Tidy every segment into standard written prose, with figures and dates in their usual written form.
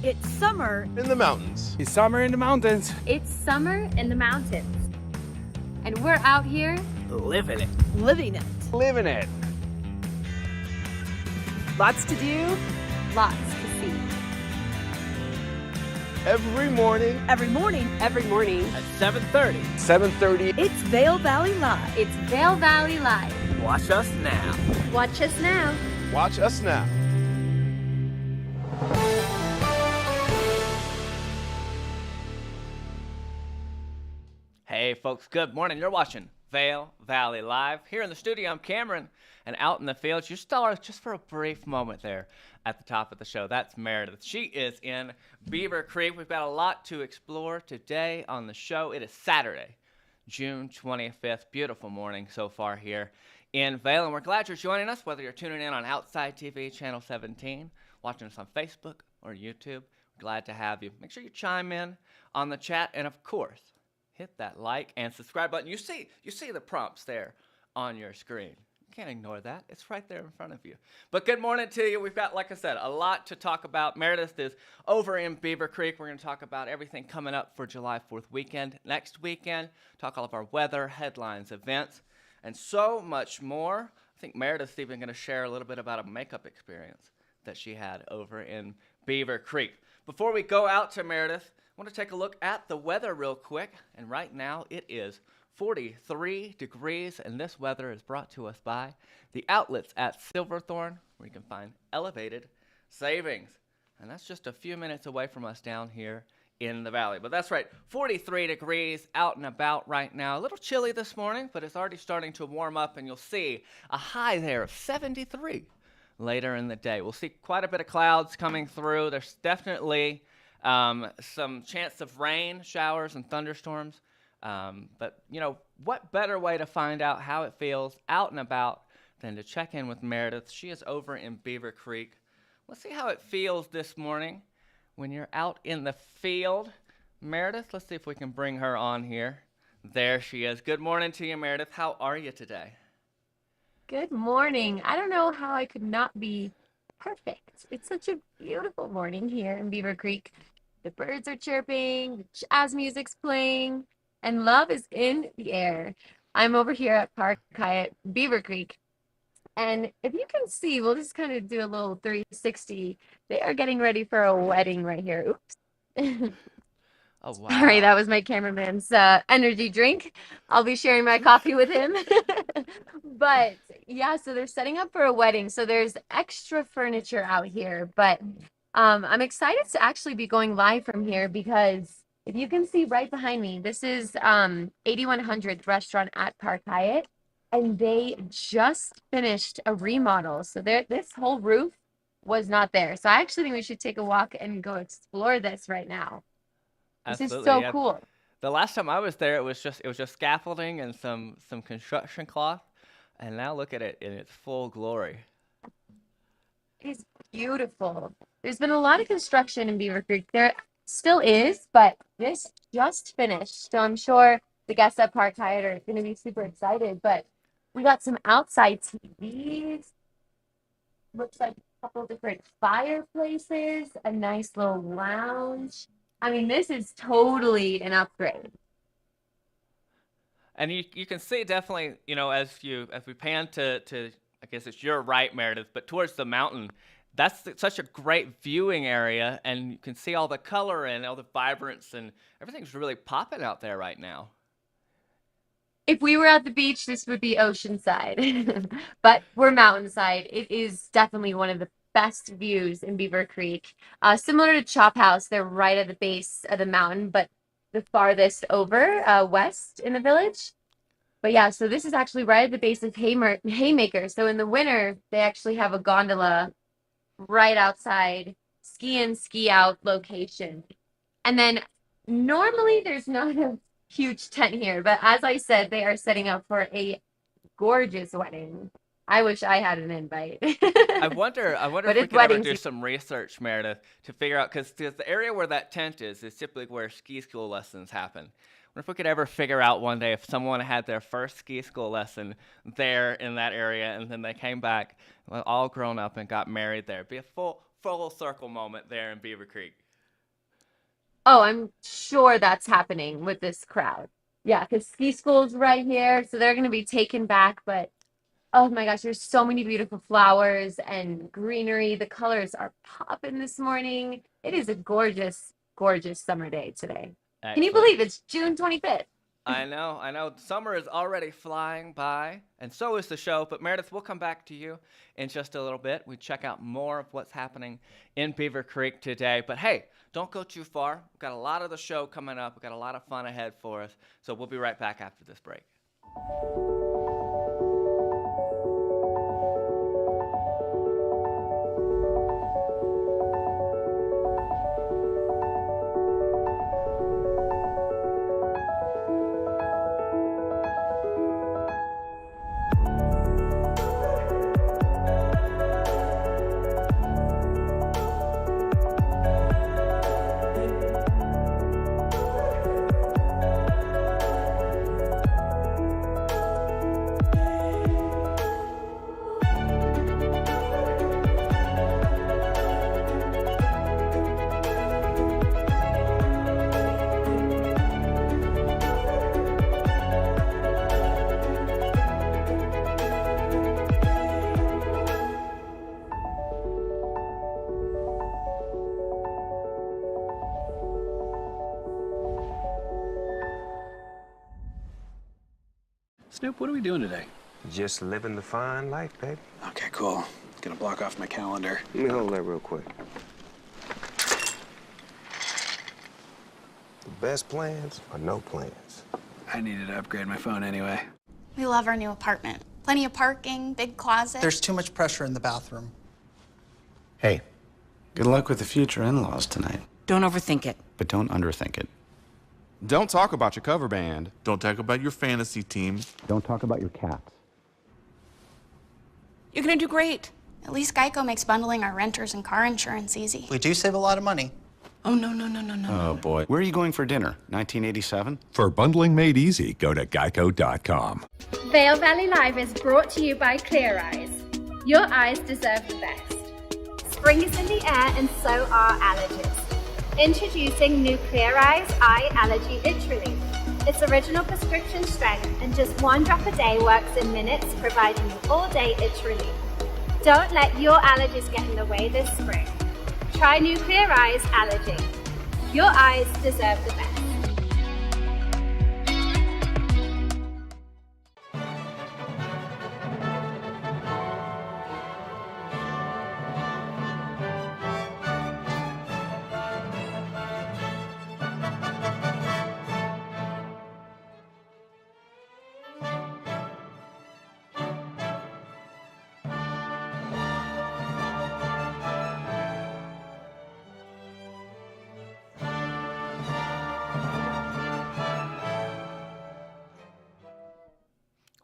It's summer in the mountains. It's summer in the mountains. It's summer in the mountains. And we're out here Living it. living it. Living it. Lots to do. lots to see. Every morning. Every morning. Every morning. At 7:30. 7:30. It's Vail Valley Live. It's Vail Valley Live. Watch us now. Watch us now. Watch us now. Hey folks, good morning. You're watching Vail Valley Live. Here in the studio, I'm Cameron, and out in the fields, you saw her just for a brief moment there at the top of the show. That's Meredith. She is in Beaver Creek. We've got a lot to explore today on the show. It is Saturday, June 25th. Beautiful morning so far here in Vail, and we're glad you're joining us, whether you're tuning in on Outside TV, Channel 17, watching us on Facebook or YouTube. We're glad to have you. Make sure you chime in on the chat, and of course, hit that like and subscribe button. You see the prompts there on your screen. You can't ignore that. It's right there in front of you. But good morning to you. We've got, like I said, a lot to talk about. Meredith is over in Beaver Creek. We're going to talk about everything coming up for July 4th weekend. Next weekend, talk all of our weather, headlines, events, and so much more. I think Meredith's even going to share a little bit about a makeup experience that she had over in Beaver Creek. Before we go out to Meredith, I want to take a look at the weather real quick, and right now it is 43 degrees, and this weather is brought to us by the outlets at Silverthorne, where you can find elevated savings. And that's just a few minutes away from us down here in the valley. But that's right, 43 degrees out and about right now. A little chilly this morning, but it's already starting to warm up, and you'll see a high there of 73 later in the day. We'll see quite a bit of clouds coming through. There's definitely some chance of rain, showers, and thunderstorms. But, you know, what better way to find out how it feels out and about than to check in with Meredith. She is over in Beaver Creek. Let's see how it feels this morning when you're out in the field. Meredith, let's see if we can bring her on here. There she is. Good morning to you, Meredith. How are you today? Good morning. I don't know how I could not be perfect. It's such a beautiful morning here in Beaver Creek. The birds are chirping, the jazz music's playing, and love is in the air. I'm over here at Park Hyatt, Beaver Creek. And if you can see, we'll just kind of do a little 360. They are getting ready for a wedding right here. Oops. Oh, wow. Sorry, that was my cameraman's energy drink. I'll be sharing my coffee with him. But yeah, so they're setting up for a wedding. So there's extra furniture out here. But I'm excited to actually be going live from here because if you can see right behind me, this is 8100 restaurant at Park Hyatt. And they just finished a remodel. So this whole roof was not there. So I actually think we should take a walk and go explore this right now. This is so cool. The last time I was there, it was just scaffolding and some construction cloth, and now look at it in its full glory. It's beautiful. There's been a lot of construction in Beaver Creek. There still is, but this just finished, so I'm sure the guests at Park Hyatt are going to be super excited. But we got some outside TVs. Looks like a couple different fireplaces, a nice little lounge. I mean, this is totally an upgrade. And you can see definitely, you know, as we pan to I guess it's your right, Meredith, but towards the mountain, that's such a great viewing area, and you can see all the color and all the vibrance, and everything's really popping out there right now. If we were at the beach, this would be oceanside, but we're mountainside. It is definitely one of the best views in Beaver Creek. Similar to Chop House, they're right at the base of the mountain, but the farthest over west in the village. But yeah, so this is actually right at the base of Haymaker. So in the winter, they actually have a gondola right outside, ski in, ski out location. And then normally there's not a huge tent here, but as I said, they are setting up for a gorgeous wedding. I wish I had an invite. I wonder if we could ever do some research, Meredith, to figure out, because the area where that tent is typically where ski school lessons happen. I wonder if we could ever figure out one day if someone had their first ski school lesson there in that area, and then they came back all grown up and got married there. It'd be a full circle moment there in Beaver Creek. Oh, I'm sure that's happening with this crowd. Yeah, because ski school's right here, so they're going to be taken back. But oh my gosh, there's so many beautiful flowers and greenery. The colors are popping this morning. It is a gorgeous, gorgeous summer day today. Can you Excellent. believe it's June 25th? I know. Summer is already flying by, and so is the show. But Meredith, we'll come back to you in just a little bit. We check out more of what's happening in Beaver Creek today. But hey, don't go too far. We've got a lot of the show coming up. We've got a lot of fun ahead for us. So we'll be right back after this break. Snoop, what are we doing today? Just living the fine life, baby. Okay, cool. Gonna block off my calendar. Let me hold that real quick. The best plans are no plans. I needed to upgrade my phone anyway. We love our new apartment. Plenty of parking, big closet. There's too much pressure in the bathroom. Hey, good luck with the future in-laws tonight. Don't overthink it. But don't underthink it. Don't talk about your cover band. Don't talk about your fantasy team. Don't talk about your cats. You're gonna do great. At least Geico makes bundling our renters and car insurance easy. We do save a lot of money. Oh, no. Oh, boy. Where are you going for dinner? 1987? For bundling made easy, go to geico.com. Vail Valley Live is brought to you by Clear Eyes. Your eyes deserve the best. Spring is in the air and so are allergies. Introducing new Clear Eyes Eye Allergy Itch Relief. It's original prescription strength and just 1 drop a day works in minutes, providing you all-day itch relief. Don't let your allergies get in the way this spring. Try new Clear Eyes Allergy. Your eyes deserve the best.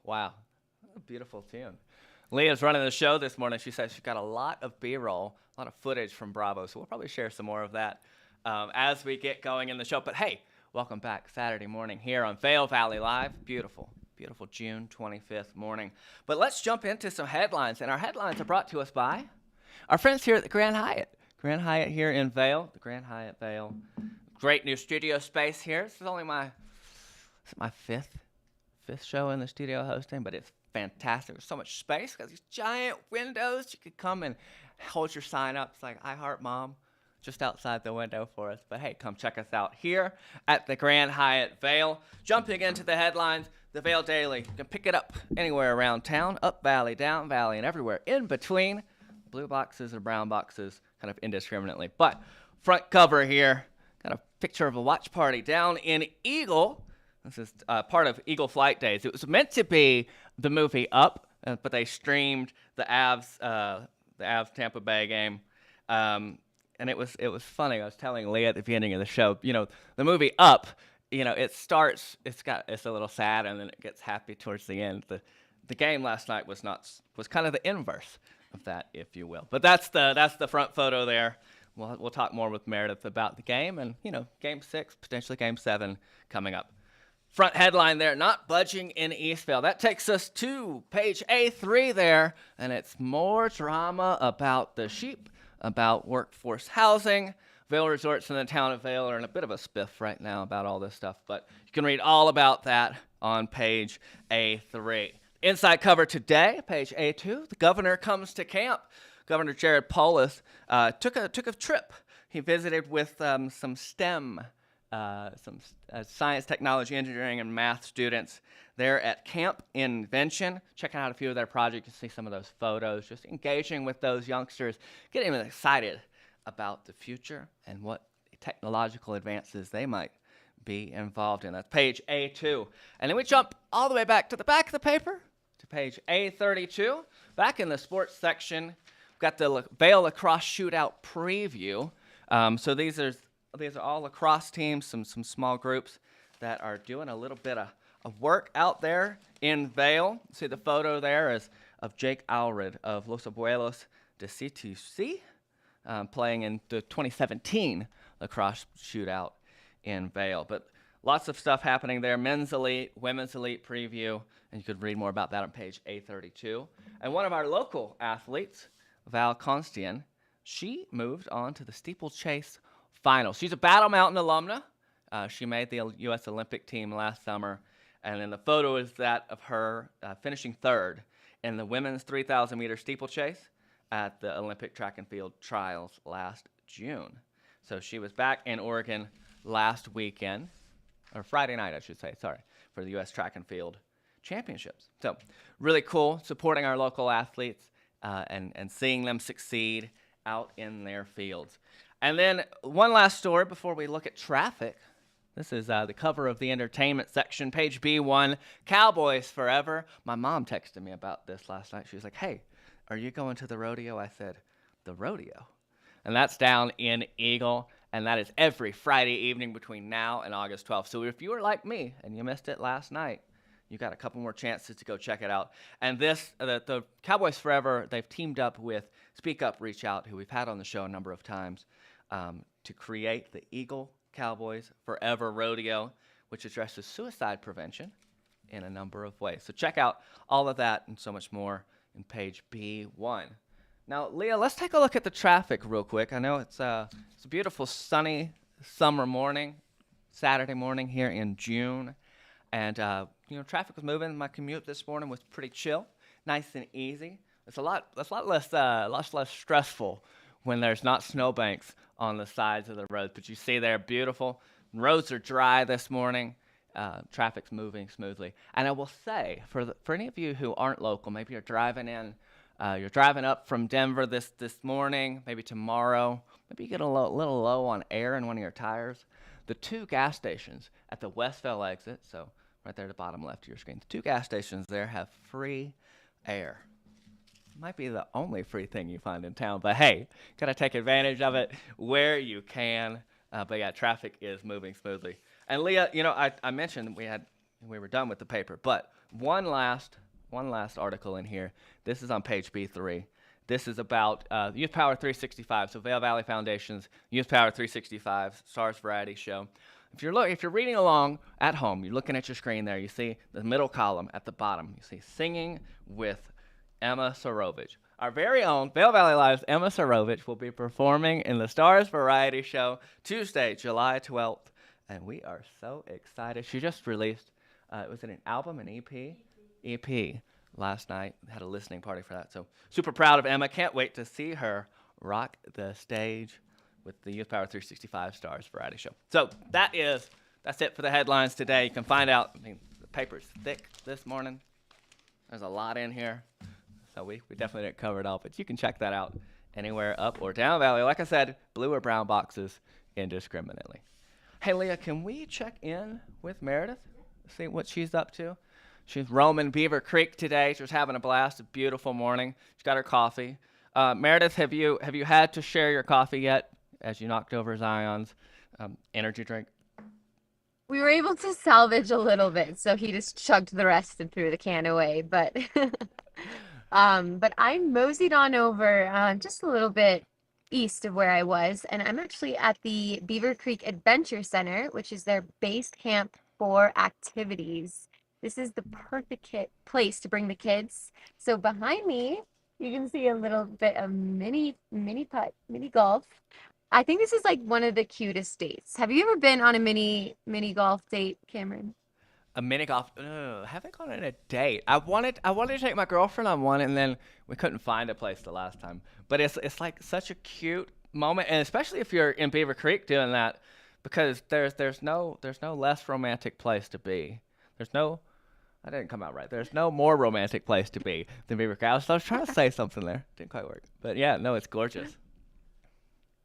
Wow, what a beautiful tune. Leah's running the show this morning. She says she's got a lot of B-roll, a lot of footage from Bravo, so we'll probably share some more of that as we get going in the show. But hey, welcome back Saturday morning here on Vail Valley Live. Beautiful, beautiful June 25th morning. But let's jump into some headlines, and our headlines are brought to us by our friends here at the Grand Hyatt. Grand Hyatt here in Vail, the Grand Hyatt Vail. Great new studio space here. This is only my fifth show in the studio hosting, but it's fantastic. There's so much space because these giant windows. You could come and hold your sign up. It's like I Heart Mom just outside the window for us. But hey, come check us out here at the Grand Hyatt Vail. Jumping into the headlines, the Vail Daily. You can pick it up anywhere around town, up valley, down valley, and everywhere in between. Blue boxes or brown boxes, kind of indiscriminately. But front cover here, got a picture of a watch party down in Eagle. This is part of Eagle Flight Days. It was meant to be the movie Up, but they streamed the Avs Tampa Bay game, and it was funny. I was telling Leah at the beginning of the show, you know, the movie Up, you know, it's a little sad and then it gets happy towards the end. The game last night was kind of the inverse of that, if you will. But that's the front photo there. We'll talk more with Meredith about the game and, you know, Game 6, potentially Game 7 coming up. Front headline there, not budging in Eastvale. That takes us to page A3 there, and it's more drama about the sheep about workforce housing. Vail resorts in the town of Vail are in a bit of a spiff right now about all this stuff, but you can read all about that on page A3. Inside cover today, page A2, the governor comes to camp. Governor Jared Polis took a trip. He visited with some STEM, science, technology, engineering, and math students there at Camp Invention, checking out a few of their projects. You can see some of those photos, just engaging with those youngsters, getting them excited about the future and what technological advances they might be involved in. That's page A2. And then we jump all the way back to the back of the paper, to page A32. Back in the sports section, we've got the Vail Lacrosse Shootout preview. So these are all lacrosse teams, some small groups that are doing a little bit of work out there in Vail. See the photo there is of Jake Alred of Los Abuelos de CTC, playing in the 2017 lacrosse shootout in Vail. But lots of stuff happening there. Men's elite, women's elite preview, and you could read more about that on page A32. And one of our local athletes, Val Constian, she moved on to the steeplechase final. She's a Battle Mountain alumna. She made the U.S. Olympic team last summer, and then the photo is that of her finishing third in the women's 3,000-meter steeplechase at the Olympic track and field trials last June. So she was back in Oregon last weekend, or Friday night, I should say, sorry, for the U.S. track and field championships. So really cool, supporting our local athletes and seeing them succeed out in their fields. And then one last story before we look at traffic. This is the cover of the entertainment section, page B1, Cowboys Forever. My mom texted me about this last night. She was like, hey, are you going to the rodeo? I said, the rodeo? And that's down in Eagle, and that is every Friday evening between now and August 12th. So if you were like me and you missed it last night, you got a couple more chances to go check it out. And this, the Cowboys Forever, they've teamed up with Speak Up, Reach Out, who we've had on the show a number of times, to create the Eagle Cowboys Forever Rodeo, which addresses suicide prevention in a number of ways. So check out all of that and so much more in page B1. Now, Leah, let's take a look at the traffic real quick. I know it's a beautiful sunny summer morning, Saturday morning here in June. And, traffic was moving. My commute this morning was pretty chill, nice and easy. It's a lot less stressful when there's not snowbanks on the sides of the roads. But you see they're beautiful. Roads are dry this morning. Traffic's moving smoothly. And I will say, for any of you who aren't local, maybe you're driving in, you're driving up from Denver this morning, maybe tomorrow, maybe you get a little low on air in one of your tires. The two gas stations at the Westville exit, so right there at the bottom left of your screen, the two gas stations there have free air. Might be the only free thing you find in town, but hey, gotta take advantage of it where you can. But yeah, traffic is moving smoothly. And Leah, I mentioned we were done with the paper, but one last article in here. This is on page B3. This is about Youth Power 365. So Vail Valley Foundation's Youth Power 365 Stars Variety Show. If you're reading along at home, you're looking at your screen there. You see the middle column at the bottom. You see Singing with Emma Sorovich. Our very own Vail Valley Live's Emma Sorovich will be performing in the Stars Variety Show Tuesday, July 12th, and we are so excited. She just released, was it an album, an EP? EP. Last night, had a listening party for that. So super proud of Emma. Can't wait to see her rock the stage with the Youth Power 365 Stars Variety Show. So that's it for the headlines today. You can find out, the paper's thick this morning. There's a lot in here. So we definitely didn't cover it all, but you can check that out anywhere up or down Valley. Like I said, blue or brown boxes indiscriminately. Hey, Leah, can we check in with Meredith? See what she's up to? She's roaming Beaver Creek today. She was having a blast. A beautiful morning. She got her coffee. Meredith, have you had to share your coffee yet as you knocked over Zion's energy drink? We were able to salvage a little bit, so he just chugged the rest and threw the can away. But I moseyed on over just a little bit east of where I was, and I'm actually at the Beaver Creek Adventure Center, which is their base camp for activities. This is the perfect place to bring the kids. So behind me You can see a little bit of mini putt, mini golf. I think this is like one of the cutest dates. Have you ever been on a mini golf date, Cameron? A mini golf. I haven't gone on a date. I wanted to take my girlfriend on one, and then we couldn't find a place the last time. But it's like such a cute moment, and especially if you're in Beaver Creek doing that, because there's no less romantic place to be. There's no that didn't come out right. There's no more romantic place to be than Beaver Creek. I was trying to say something there, didn't quite work. But yeah, no, it's gorgeous.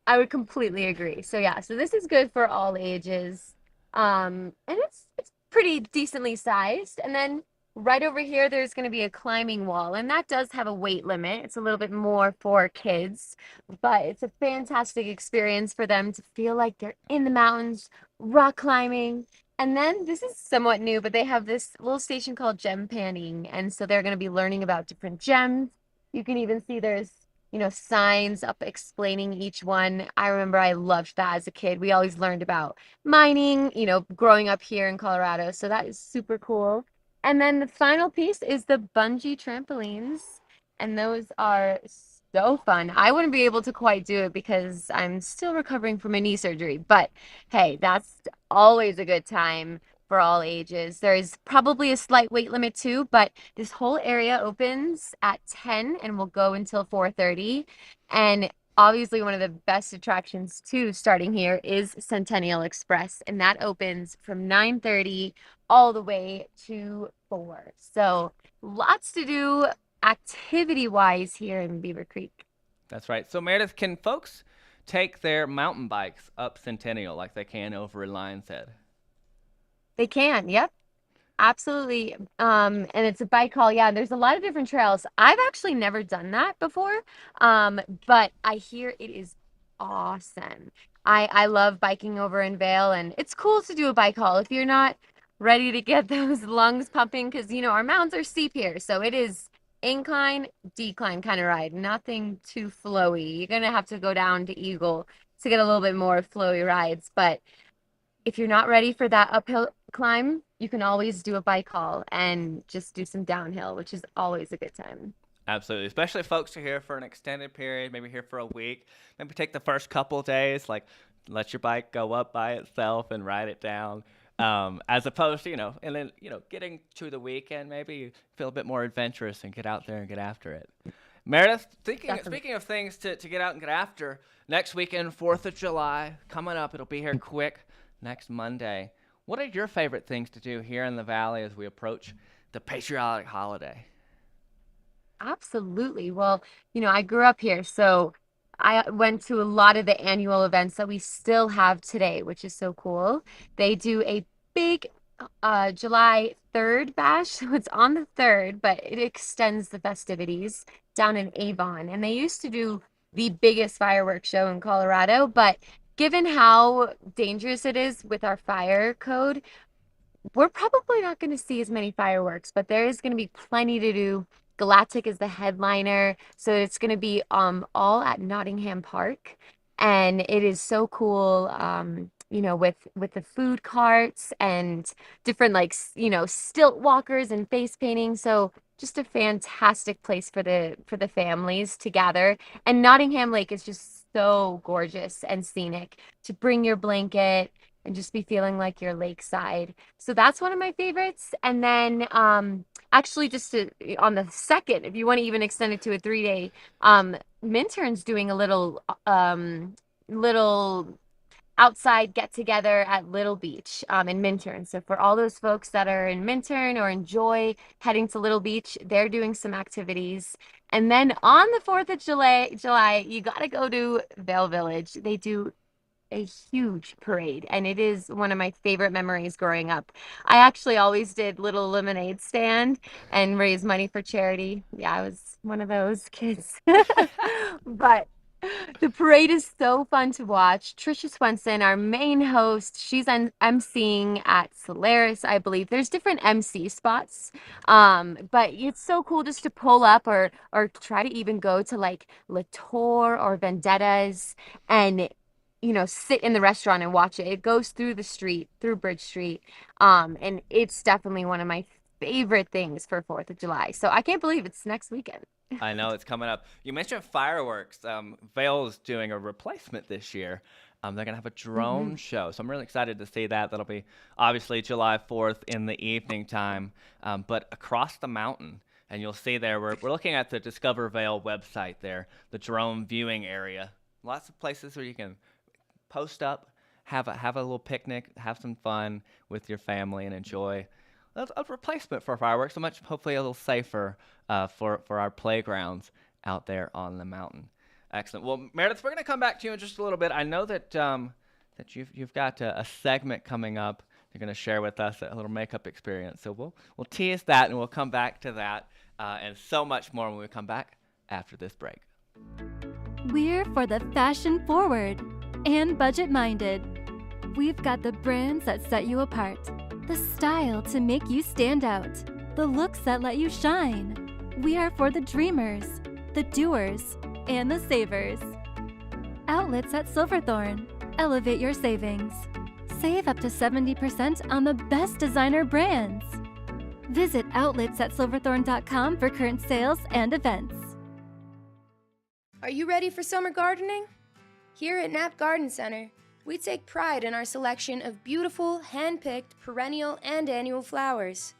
I would completely agree. So yeah, so this is good for all ages. And it's pretty decently sized. And then right over here, there's going to be a climbing wall, and that does have a weight limit. It's a little bit more for kids, but it's a fantastic experience for them to feel like they're in the mountains, rock climbing. And then this is somewhat new, but they have this little station called gem panning, and so they're going to be learning about different gems. You can even see there's signs up explaining each one. I remember I loved that as a kid. We always learned about mining, growing up here in Colorado. So that is super cool. And then the final piece is the bungee trampolines. And those are so fun. I wouldn't be able to quite do it because I'm still recovering from a knee surgery. But hey, that's always a good time for all ages. There's probably a slight weight limit too, but this whole area opens at 10 and will go until 4:30. And obviously one of the best attractions too starting here is Centennial Express, and that opens from 9:30 all the way to 4. So lots to do activity-wise here in Beaver Creek. That's right. So Meredith, can folks take their mountain bikes up Centennial like they can over in Lion's Head? They can, yep. Absolutely. And it's a bike haul. Yeah, there's a lot of different trails. I've actually never done that before. But I hear it is awesome. I love biking over in Vail, and it's cool to do a bike haul if you're not ready to get those lungs pumping, because our mountains are steep here. So it is incline, decline kind of ride. Nothing too flowy. You're gonna have to go down to Eagle to get a little bit more flowy rides. But if you're not ready for that uphill climb, you can always do a bike haul and just do some downhill, which is always a good time. Absolutely, especially if folks are here for an extended period, maybe here for a week. Maybe take the first couple days, like let your bike go up by itself and ride it down. As opposed to, and then, getting to the weekend, maybe you feel a bit more adventurous and get out there and get after it. Meredith, speaking of things to get out and get after, next weekend, 4th of July, coming up, it'll be here quick next Monday. What are your favorite things to do here in the Valley as we approach the patriotic holiday? Absolutely. Well, I grew up here, so I went to a lot of the annual events that we still have today, which is so cool. They do a big July 3rd bash. So it's on the 3rd, but it extends the festivities down in Avon. And they used to do the biggest fireworks show in Colorado, but given how dangerous it is with our fire code, we're probably not going to see as many fireworks, but there is going to be plenty to do. Galactic is the headliner, so it's going to be all at Nottingham Park, and it is so cool. With the food carts and different stilt walkers and face painting. So just a fantastic place for the families to gather. And Nottingham Lake is just so gorgeous and scenic to bring your blanket and just be feeling like you're lakeside. So that's one of my favorites. And then actually on the 2nd, if you want to even extend it to a 3-day, Mintern's doing a little outside get together at Little Beach in Minturn. So for all those folks that are in Minturn or enjoy heading to Little Beach, they're doing some activities. And then on the 4th of July, you got to go to Vail Village. They do a huge parade, and it is one of my favorite memories growing up. I actually always did little lemonade stand and raise money for charity. Yeah, I was one of those kids. But the parade is so fun to watch. Trisha Swenson, our main host, she's emceeing at Solaris, I believe. There's different MC spots, but it's so cool just to pull up or try to even go to like Latour or Vendettas and sit in the restaurant and watch it. It goes through the street, through Bridge Street, and it's definitely one of my favorite things for 4th of July. So I can't believe it's next weekend. I know it's coming up. You mentioned fireworks. Vail is doing a replacement this year. They're going to have a drone show, so I'm really excited to see that. That'll be obviously July 4th in the evening time, but across the mountain. And you'll see there, we're looking at the Discover Vail website there, the drone viewing area. Lots of places where you can post up, have a little picnic, have some fun with your family, and enjoy a replacement for fireworks, so much hopefully a little safer for our playgrounds out there on the mountain. Excellent. Well, Meredith, we're going to come back to you in just a little bit. I know that that you've got a segment coming up. You're going to share with us a little makeup experience. So we'll tease that, and we'll come back to that and so much more when we come back after this break. We're for the fashion forward and budget minded. We've got the brands that set you apart, the style to make you stand out, the looks that let you shine. We are for the dreamers, the doers, and the savers. Outlets at Silverthorne. Elevate your savings. Save up to 70% on the best designer brands. Visit outletsatsilverthorne.com for current sales and events. Are you ready for summer gardening? Here at Knapp Garden Center, we take pride in our selection of beautiful, hand-picked, perennial, and annual flowers.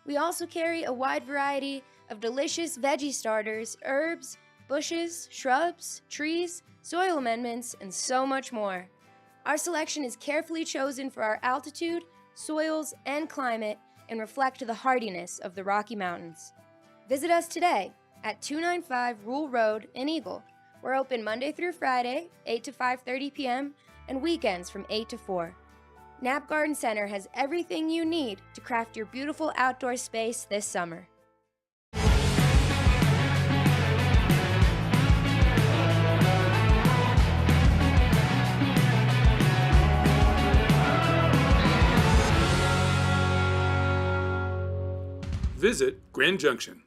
We also carry a wide variety of delicious veggie starters, herbs, bushes, shrubs, trees, soil amendments, and so much more. Our selection is carefully chosen for our altitude, soils, and climate and reflect the hardiness of the Rocky Mountains. Visit us today at 295 Rule Road in Eagle. We're open Monday through Friday, 8 to 5:30 p.m., and weekends from 8 to 4. Knapp Garden Center has everything you need to craft your beautiful outdoor space this summer. Visit Grand Junction.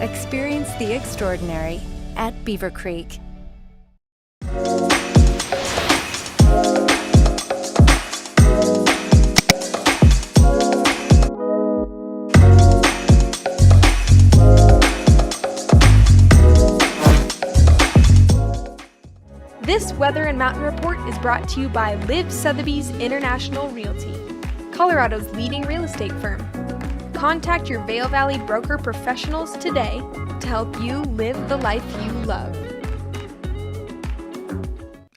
Experience the extraordinary at Beaver Creek. This Weather and Mountain Report is brought to you by Liv Sotheby's International Realty, Colorado's leading real estate firm. Contact your Vail Valley broker professionals today to help you live the life you love.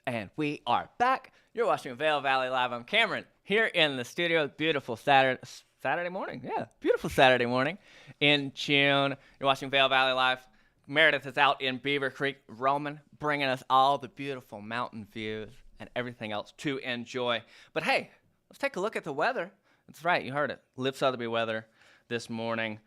And we are back. You're watching Vail Valley Live. I'm Cameron here in the studio. Beautiful Saturday morning. Yeah, beautiful Saturday morning in June. You're watching Vail Valley Live. Meredith is out in Beaver Creek, Roman, bringing us all the beautiful mountain views and everything else to enjoy. But hey, let's take a look at the weather. That's right, you heard it. Liv Sotheby weather this morning.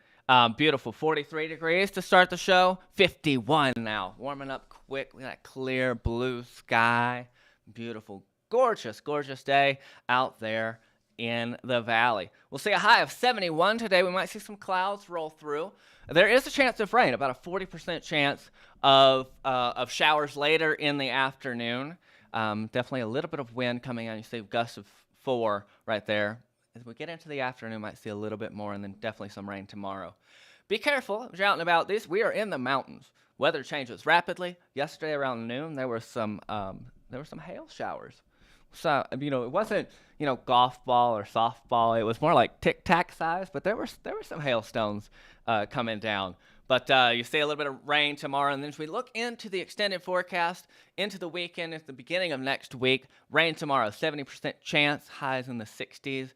Beautiful 43 degrees to start the show. 51 now. Warming up quick. Look at that clear blue sky. Beautiful, gorgeous, gorgeous day out there in the valley. We'll see a high of 71 today. We might see some clouds roll through. There is a chance of rain, about a 40% chance of showers later in the afternoon. Definitely a little bit of wind coming on. You see gusts of 4 right there. As we get into the afternoon, might see a little bit more, and then definitely some rain tomorrow. Be careful if you're out and about. We are in the mountains. Weather changes rapidly. Yesterday around noon, there were some hail showers. So it wasn't golf ball or softball. It was more like tic tac size, but there were some hailstones coming down. But you see a little bit of rain tomorrow, and then as we look into the extended forecast, into the weekend, at the beginning of next week, rain tomorrow, 70% chance, highs in the 60s.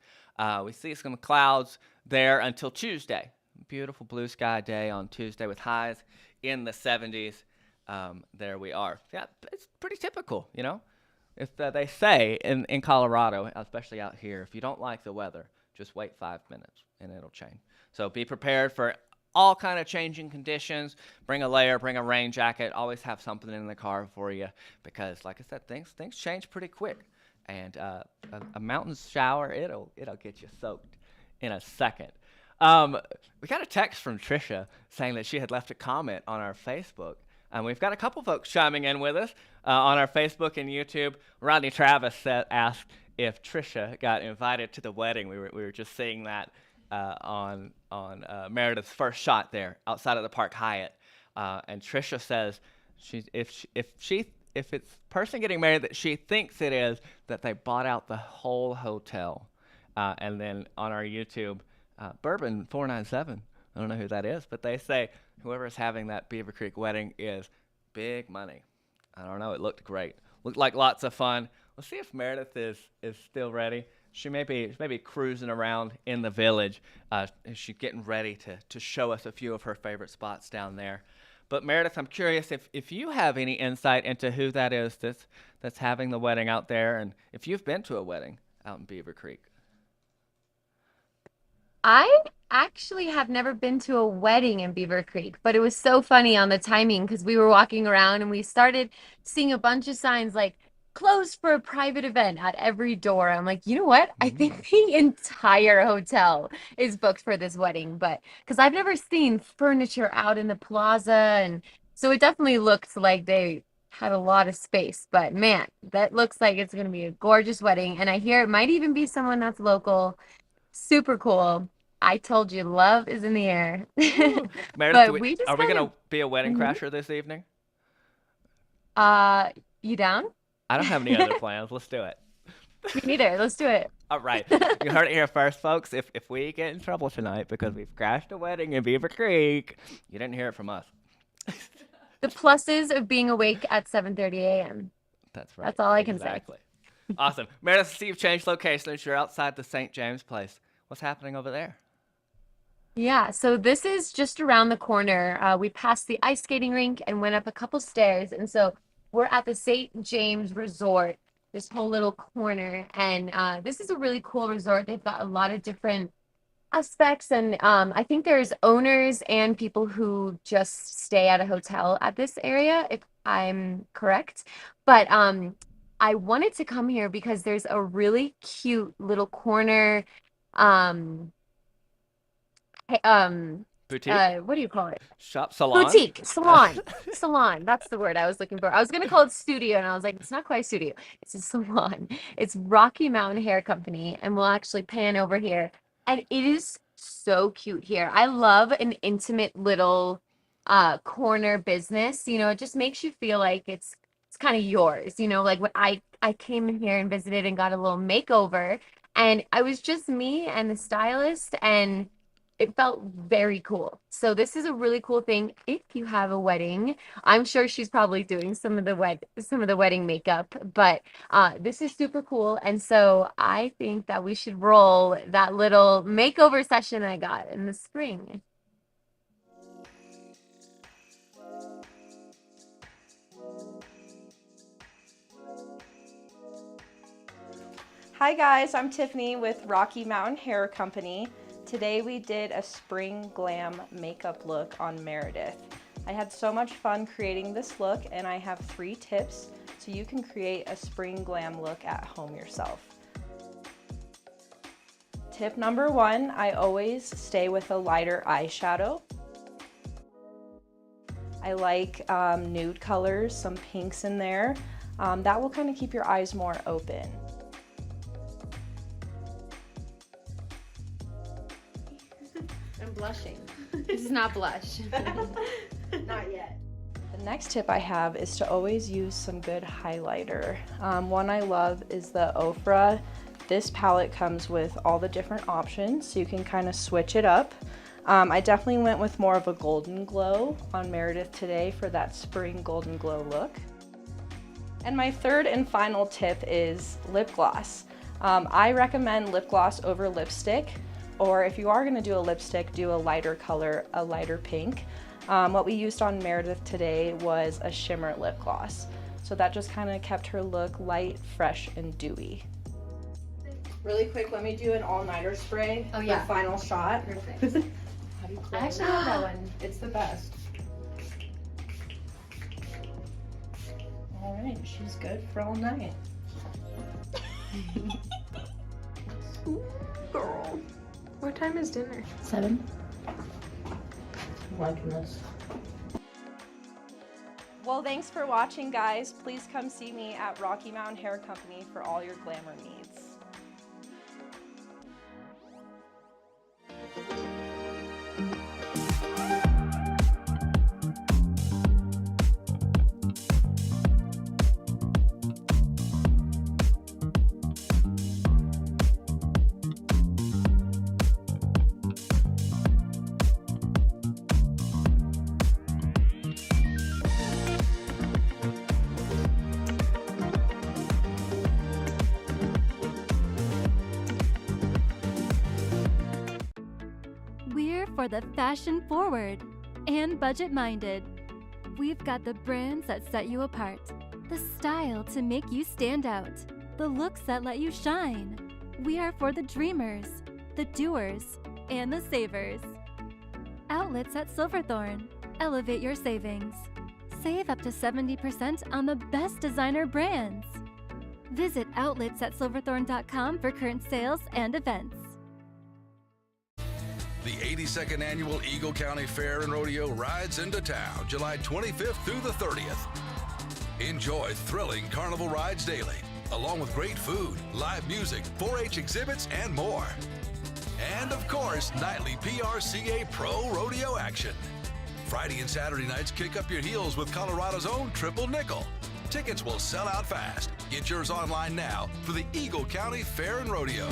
We see some clouds there until Tuesday. Beautiful blue sky day on Tuesday with highs in the 70s. There we are. Yeah, it's pretty typical, If they say in Colorado, especially out here, if you don't like the weather, just wait 5 minutes and it'll change. So be prepared for all kind of changing conditions. Bring a layer, bring a rain jacket. Always have something in the car for you because, like I said, things change pretty quick. And a mountain shower, it'll get you soaked in a second. We got a text from Trisha saying that she had left a comment on our Facebook. And we've got a couple folks chiming in with us on our Facebook and YouTube. Rodney Travis asked if Trisha got invited to the wedding. We were just seeing that on Meredith's first shot there outside of the Park Hyatt. And Trisha says if it's person getting married that she thinks it is, that they bought out the whole hotel. And then on our YouTube, Bourbon 497. I don't know who that is, but they say whoever's having that Beaver Creek wedding is big money. I don't know. It looked great. Looked like lots of fun. Let's see if Meredith is still ready. She may be cruising around in the village. She's getting ready to show us a few of her favorite spots down there. But Meredith, I'm curious if you have any insight into who that is that's having the wedding out there, and if you've been to a wedding out in Beaver Creek. I actually have never been to a wedding in Beaver Creek, but it was so funny on the timing because we were walking around and we started seeing a bunch of signs like closed for a private event at every door. I'm like, you know what? I think the entire hotel is booked for this wedding, but because I've never seen furniture out in the plaza, and so it definitely looks like they had a lot of space. But man, that looks like it's going to be a gorgeous wedding, and I hear it might even be someone that's local. Super cool. I told you, love is in the air. Meredith, But are we going to be a wedding crasher this evening? You down? I don't have any other plans. Let's do it. Me neither. Let's do it. All right. You heard it here first, folks. If we get in trouble tonight because we've crashed a wedding in Beaver Creek, you didn't hear it from us. The pluses of being awake at 7:30 a.m. That's right. That's all I can say. Exactly. Awesome. Meredith, see you've changed locations. You're outside the St. James place. What's happening over there? Yeah, so this is just around the corner. We passed the ice skating rink and went up a couple stairs. And so we're at the St. James Resort, this whole little corner. And this is a really cool resort. They've got a lot of different aspects. And I think there's owners and people who just stay at a hotel at this area, if I'm correct. But I wanted to come here because there's a really cute little corner boutique? What do you call it? Shop salon? Boutique. Salon. That's the word I was looking for. I was going to call it studio, and I was like, it's not quite a studio. It's a salon. It's Rocky Mountain Hair Company, and we'll actually pan over here. And it is so cute here. I love an intimate little corner business. You know, it just makes you feel like it's kind of yours. You know, like when I came in here and visited and got a little makeover, and I was just me and the stylist, and it felt very cool. So this is a really cool thing if you have a wedding. I'm sure she's probably doing some of the wedding makeup, but this is super cool. And so I think that we should roll that little makeover session I got in the spring. Hi guys, I'm Tiffany with Rocky Mountain Hair Company. Today we did a spring glam makeup look on Meredith. I had so much fun creating this look, and I have 3 tips so you can create a spring glam look at home yourself. Tip number 1, I always stay with a lighter eyeshadow. I like nude colors, some pinks in there. That will kind of keep your eyes more open. I'm blushing. This is not blush. Not yet. The next tip I have is to always use some good highlighter. One I love is the Ofra. This palette comes with all the different options, so you can kind of switch it up. I definitely went with more of a golden glow on Meredith today for that spring golden glow look. And my third and final tip is lip gloss. I recommend lip gloss over lipstick, or if you are going to do a lipstick, do a lighter color, a lighter pink. What we used on Meredith today was a shimmer lip gloss. So that just kind of kept her look light, fresh, and dewy. Really quick, let me do an all-nighter spray. Oh, yeah. The final shot. Perfect. How do you I actually know that one. It's the best. All right, she's good for all night. Girl. What time is dinner? 7. I'm liking this. Well, thanks for watching, guys. Please come see me at Rocky Mountain Hair Company for all your glamour needs. We're for the fashion forward and budget minded. We've got the brands that set you apart, the style to make you stand out, the looks that let you shine. We are for the dreamers, the doers, and the savers. Outlets at Silverthorne. Elevate your savings. Save up to 70% on the best designer brands. Visit outlets@silverthorne.com for current sales and events. The 82nd Annual Eagle County Fair and Rodeo rides into town July 25th through the 30th. Enjoy thrilling carnival rides daily, along with great food, live music, 4-H exhibits, and more. And of course, nightly PRCA Pro Rodeo action. Friday and Saturday nights kick up your heels with Colorado's own Triple Nickel. Tickets will sell out fast. Get yours online now for the Eagle County Fair and Rodeo.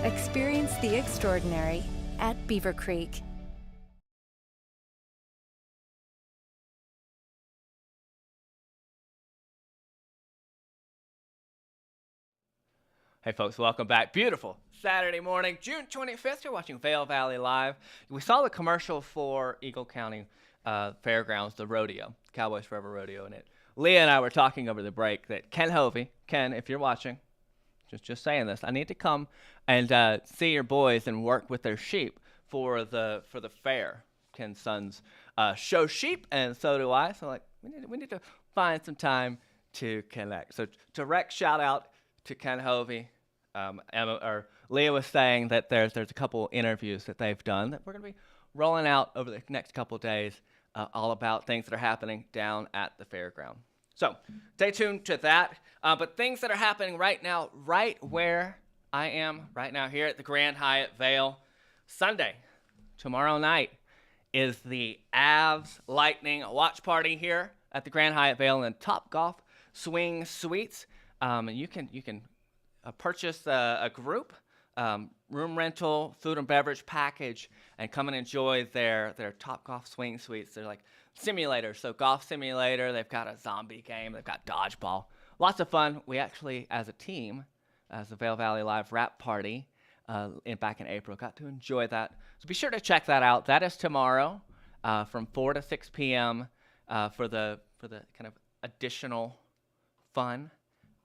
Experience the extraordinary at Beaver Creek. Hey folks, welcome back. Beautiful Saturday morning, June 25th. You're watching Vail Valley Live. We saw the commercial for Eagle County Fairgrounds, the rodeo, Cowboys Forever Rodeo, and Leah and I were talking over the break that Ken Hovey, Ken, if you're watching, just saying this, I need to come and see your boys and work with their sheep for the fair. Ken's sons show sheep, and so do I. So like, we need to find some time to connect. So direct shout out to Ken Hovey. Leah was saying that there's a couple interviews that they've done that we're going to be rolling out over the next couple of days, all about things that are happening down at the fairground. So stay tuned to that. But things that are happening right now, right where I am right now here at the Grand Hyatt Vail. Sunday, tomorrow night, is the Avs Lightning watch party here at the Grand Hyatt Vail in Top Golf Swing Suites. You can purchase a group room rental, food and beverage package, and come and enjoy their Top Golf Swing Suites. They're like simulators, so golf simulator. They've got a zombie game. They've got dodgeball. Lots of fun. We actually, as a team, as the Vail Valley Live wrap party back in April, got to enjoy that. So be sure to check that out. That is tomorrow from 4 to 6 p.m. For the kind of additional fun,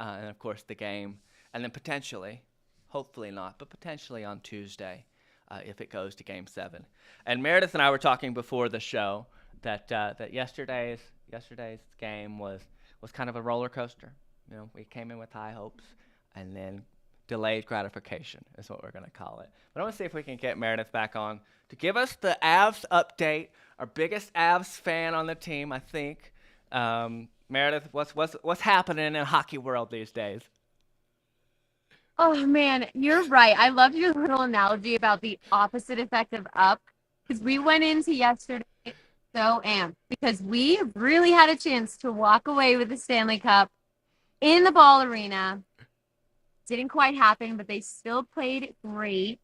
and of course the game, and then potentially, hopefully not, but potentially on Tuesday, if it goes to Game 7. And Meredith and I were talking before the show that yesterday's game was kind of a roller coaster. You know, we came in with high hopes, and then delayed gratification is what we're going to call it. But I want to see if we can get Meredith back on to give us the Avs update. Our biggest Avs fan on the team, I think. Meredith, what's happening in hockey world these days? Oh man, you're right. I love your little analogy about the opposite effect of up because we went into yesterday so amped because we really had a chance to walk away with the Stanley Cup in the ball arena. Didn't quite happen, but they still played great.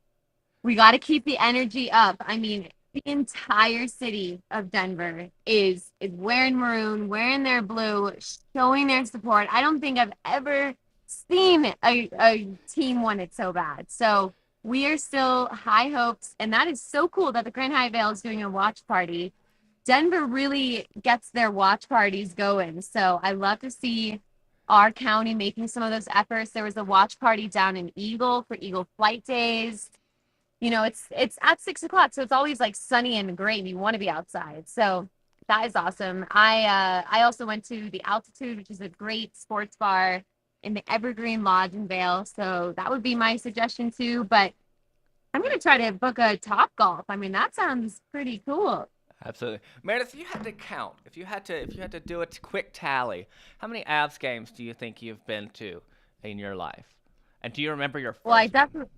We got to keep the energy up. I mean, the entire city of Denver is wearing maroon, wearing their blue, showing their support. I don't think I've ever seen a team win it so bad. So we are still high hopes, and that is so cool that the Grand Hyatt Vail is doing a watch party. Denver really gets their watch parties going. So I love to see our county making some of those efforts. There was a watch party down in Eagle for Eagle Flight Days. You know, it's at 6 o'clock, so it's always like sunny and great, and you want to be outside. So that is awesome. I also went to the Altitude, which is a great sports bar in the Evergreen Lodge in Vail. So that would be my suggestion too. But I'm gonna try to book a Top Golf. I mean, that sounds pretty cool. Absolutely, Meredith. If you had to count, if you had to do a quick tally, how many Avs games do you think you've been to in your life? And do you remember your first? Well, I definitely.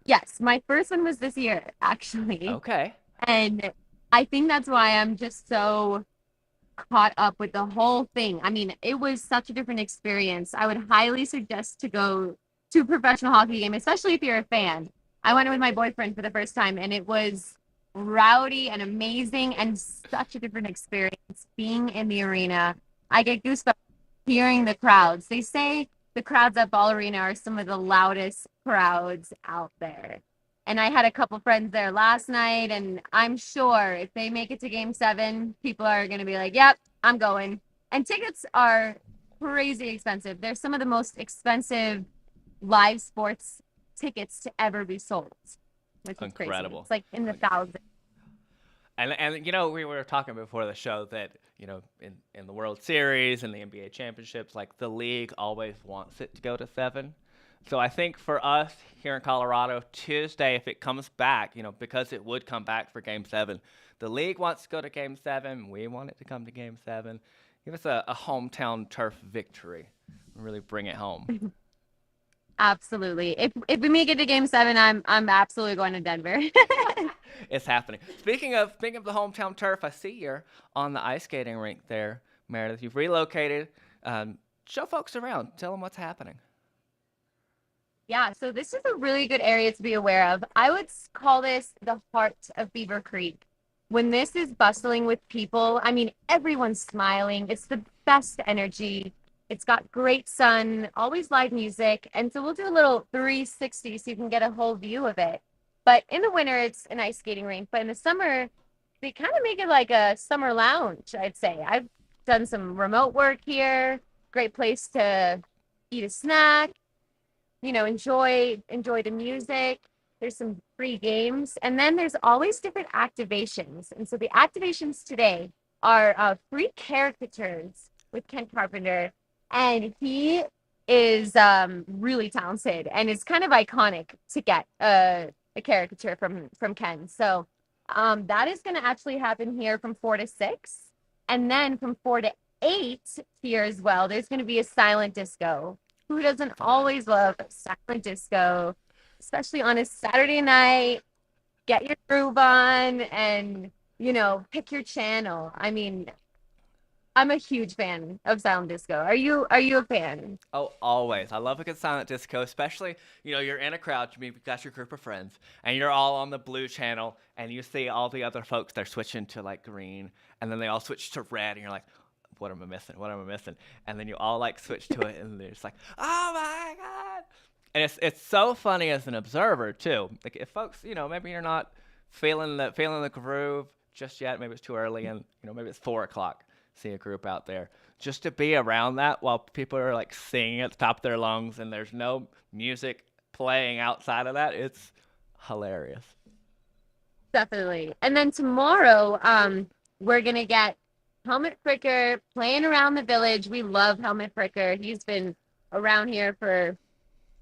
Yes, my first one was this year, actually. Okay. And I think that's why I'm just so caught up with the whole thing. I mean, it was such a different experience. I would highly suggest to go to a professional hockey game, especially if you're a fan. I went with my boyfriend for the first time, and it was rowdy and amazing and such a different experience being in the arena. I get goosebumps hearing the crowds. They say the crowds at Ball Arena are some of the loudest crowds out there. And I had a couple friends there last night, and I'm sure if they make it to game 7, people are going to be like, yep, I'm going. And tickets are crazy expensive. They're some of the most expensive live sports tickets to ever be sold, which is Incredible. Crazy. It's like in the thousands. And you know, we were talking before the show that, you know, in the World Series and the NBA championships, like the league always wants it to go to 7. So I think for us here in Colorado, Tuesday, if it comes back, you know, because it would come back for Game 7, the league wants to go to Game 7. We want it to come to Game 7. Give us a hometown turf victory. Really bring it home. Absolutely. If we make it to Game 7, I'm absolutely going to Denver. It's happening. Speaking of the hometown turf, I see you're on the ice skating rink there, Meredith. You've relocated. Show folks around. Tell them what's happening. Yeah, so this is a really good area to be aware of. I would call this the heart of Beaver Creek. When this is bustling with people, I mean, everyone's smiling. It's the best energy. It's got great sun, always live music. And so we'll do a little 360 so you can get a whole view of it. But in the winter, it's an ice skating rink. But in the summer, they kind of make it like a summer lounge, I'd say. I've done some remote work here. Great place to eat a snack, you know, enjoy the music. There's some free games. And then there's always different activations. And so the activations today are free caricatures with Ken Carpenter. And he is really talented, and it's kind of iconic to get a caricature from Ken. So that is going to actually happen here from 4 to 6. And then from 4 to 8 here as well, there's going to be a silent disco. Who doesn't always love silent disco, especially on a Saturday night? Get your groove on and, you know, pick your channel. I mean, I'm a huge fan of silent disco. Are you a fan? Oh, always. I love a good silent disco, especially, you know, you're in a crowd, you've got your group of friends, and you're all on the blue channel, and you see all the other folks, they're switching to, like, green, and then they all switch to red, and you're like, what am I missing? What am I missing? And then you all, like, switch to it, and they're just like, oh, my God. And it's so funny as an observer, too. Like, if folks, you know, maybe you're not feeling the groove just yet, maybe it's too early, and, you know, maybe it's 4 o'clock. See a group out there, just to be around that while people are like singing at the top of their lungs and there's no music playing outside of that, it's hilarious. Definitely. And then tomorrow we're gonna get Helmut Fricker playing around the village. We love Helmut Fricker. He's been around here for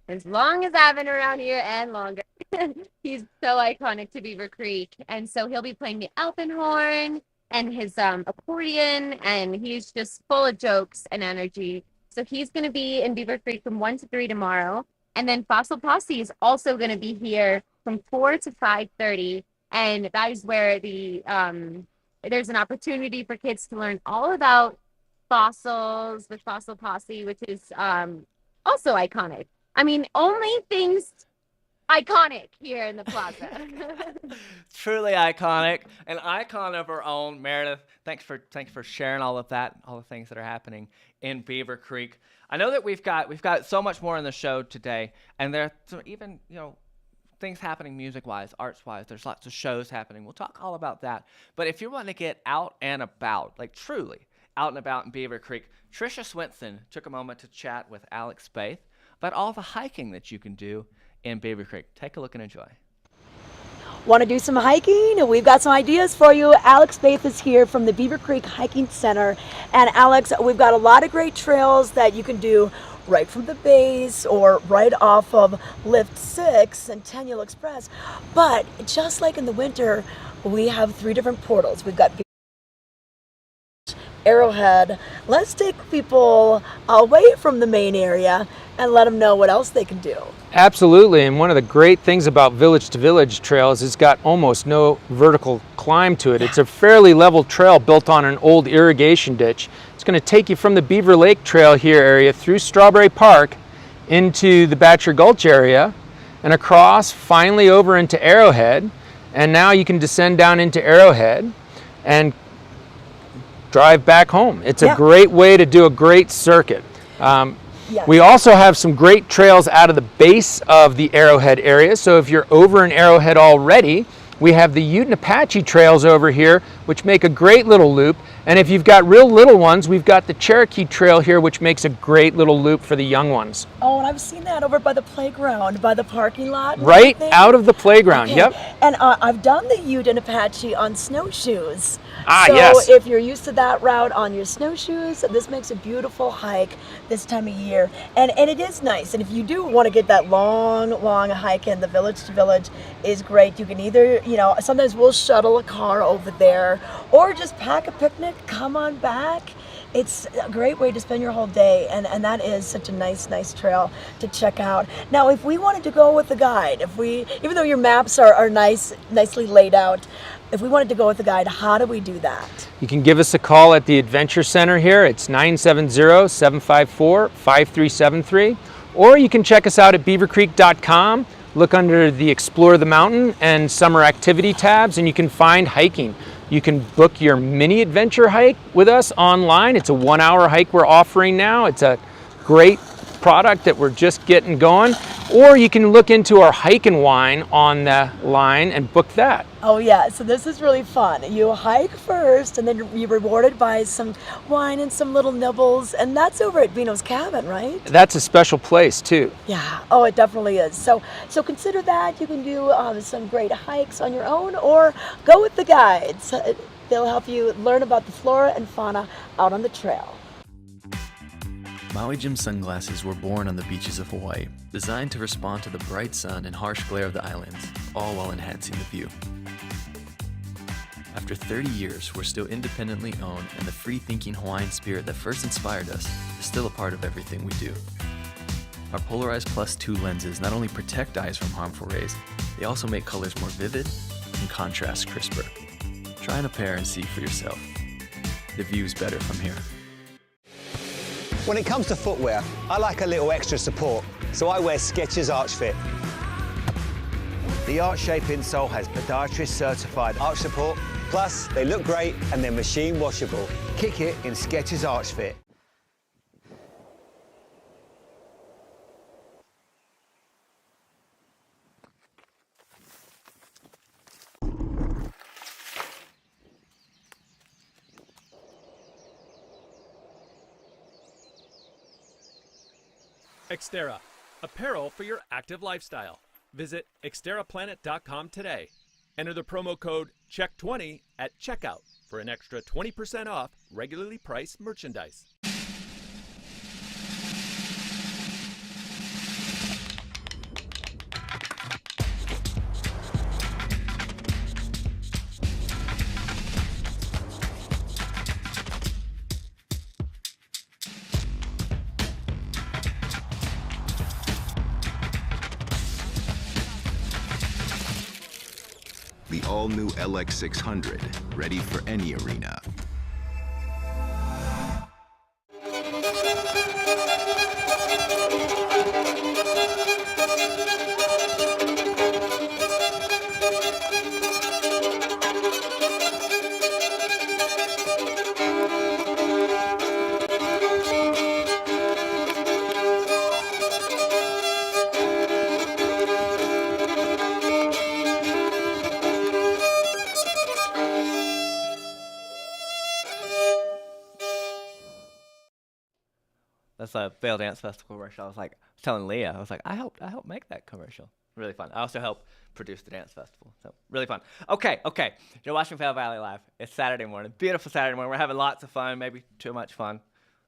as long as I've been around here and longer. He's so iconic to Beaver Creek, and so he'll be playing the Alpenhorn and his accordion, and he's just full of jokes and energy. So he's going to be in Beaver Creek from 1 to 3 tomorrow. And then Fossil Posse is also going to be here from 4 to 5:30, and that is where there's an opportunity for kids to learn all about fossils with Fossil Posse, which is also iconic. I mean, only things iconic here in the plaza. Truly iconic, an icon of our own. Meredith, thanks for sharing all of that, all the things that are happening in Beaver Creek. I know that we've got so much more in the show today, and there are some even things happening music-wise, arts-wise. There's lots of shows happening. We'll talk all about that. But if you want to get out and about, like truly out and about in Beaver Creek, Tricia Swinson took a moment to chat with Alex Spaeth about all the hiking that you can do in Beaver Creek. Take a look and enjoy. Want to do some hiking? We've got some ideas for you. Alex Spaeth is here from the Beaver Creek Hiking Center. And Alex, we've got a lot of great trails that you can do right from the base or right off of Lift 6 Centennial Express. But just like in the winter, we have 3 different portals. We've got Arrowhead. Let's take people away from the main area and let them know what else they can do. Absolutely, and one of the great things about Village to Village trails is it's got almost no vertical climb to it. It's a fairly level trail built on an old irrigation ditch. It's going to take you from the Beaver Lake Trail here area through Strawberry Park into the Batcher Gulch area and across finally over into Arrowhead, and now you can descend down into Arrowhead and drive back home. It's a great way to do a great circuit. We also have some great trails out of the base of the Arrowhead area. So if you're over in Arrowhead already, we have the Ute and Apache trails over here, which make a great little loop. And if you've got real little ones, we've got the Cherokee Trail here, which makes a great little loop for the young ones. Oh, and I've seen that over by the playground, by the parking lot. Right out of the playground, yep. And I've done the Ute and Apache on snowshoes. So yes. If you're used to that route on your snowshoes, this makes a beautiful hike this time of year. And it is nice. And if you do want to get that long hike in, the Village to Village is great. You can either, sometimes we'll shuttle a car over there or just pack a picnic, come on back. It's a great way to spend your whole day, and that is such a nice trail to check out. Now, if we wanted to go with a guide, even though your maps are nicely laid out, if we wanted to go with a guide, how do we do that? You can give us a call at the Adventure Center here. It's 970-754-5373. Or you can check us out at beavercreek.com. Look under the Explore the Mountain and Summer Activity tabs, and you can find hiking. You can book your mini adventure hike with us online. It's a 1-hour hike we're offering now. It's a great product that we're just getting going. Or you can look into our hike and wine on the line and book that. Oh yeah, so this is really fun. You hike first and then you're rewarded by some wine and some little nibbles, and that's over at Vino's Cabin, right? That's a special place too. Yeah, oh it definitely is. So consider that. You can do some great hikes on your own or go with the guides. They'll help you learn about the flora and fauna out on the trail. Maui Jim sunglasses were born on the beaches of Hawaii, designed to respond to the bright sun and harsh glare of the islands, all while enhancing the view. After 30 years, we're still independently owned, and the free-thinking Hawaiian spirit that first inspired us is still a part of everything we do. Our Polarized Plus 2 lenses not only protect eyes from harmful rays, they also make colors more vivid and contrast crisper. Try on a pair and see for yourself. The view's better from here. When it comes to footwear, I like a little extra support, so I wear Skechers Arch Fit. The Arch Shape insole has podiatrist certified arch support, plus they look great and they're machine washable. Kick it in Skechers Arch Fit. Xterra, apparel for your active lifestyle. Visit xterraplanet.com today. Enter the promo code CHECK20 at checkout for an extra 20% off regularly priced merchandise. all-new LX600, ready for any arena. That's a Vail Dance Festival commercial. I was telling Leah, I was like, I helped make that commercial. Really fun. I also helped produce the dance festival, so really fun. Okay. You're watching Vail Valley Live. It's Saturday morning, beautiful Saturday morning. We're having lots of fun, maybe too much fun,